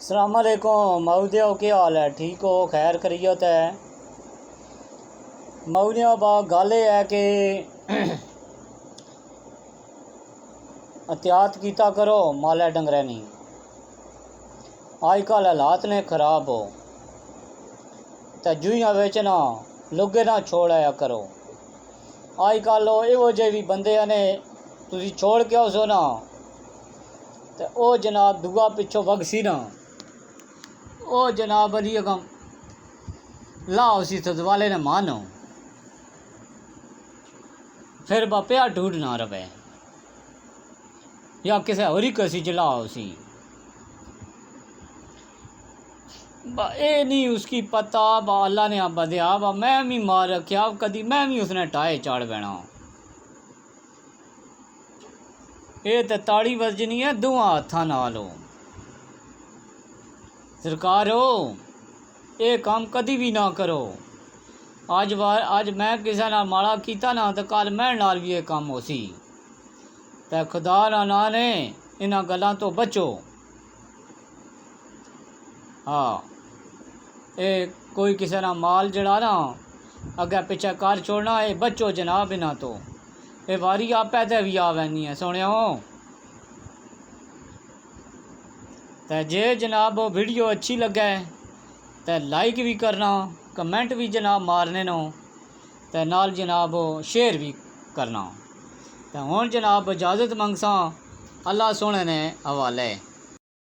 अस्सलाम वालेकुम मऊदिया, क्या हाल है? ठीक हो? खैर खरीयत है? मऊदिया बा गल है कि एहतियात कीता करो मालै डंगरे नी। अजकल हालात ने खराब हो तो जुइयां बेचना लुगे ना छोड़ाया करो। अजकल इहो जे भी बंदे ने तुसी छोड़ के आओ सो ना तो ओ जनाब दुआ पिछों वगसी ना ओ जनाब अली अगम लाओ सी तो वाले ने मानो फिर बापिया ढूंढ ना रवे या किसी होरी कसी जलाओ सी ए नहीं उसकी पता बा अल्लाह ने आप बदया बा मैं भी मार रखा कदी मैं भी उसने टाए चाड़ बैना। ये तो ताड़ी वजनी है दुआ हथा नाल हो सरकार हो ये काम कदी भी ना करो। अज मैं किसी नाल माड़ा कीता ना तो कल मैं नाल भी ये काम हो सी तो खुदा ना ने इन्हां गल्लां तो बचो। हाँ ये कोई किसी ना माल जड़ा ना अगे पिछे कर छोड़ना ये बचो जनाब इन्हां तो ये वारी आपे ते भी आवैनी है सोने तो जे जनाब वीडियो अच्छी लगे तो लाइक भी करना कमेंट भी जनाब मारने नो तो नाल जनाब शेयर भी करना। तो हुण जनाब इजाज़त मंगसा अल्लाह सोने ने हवाले।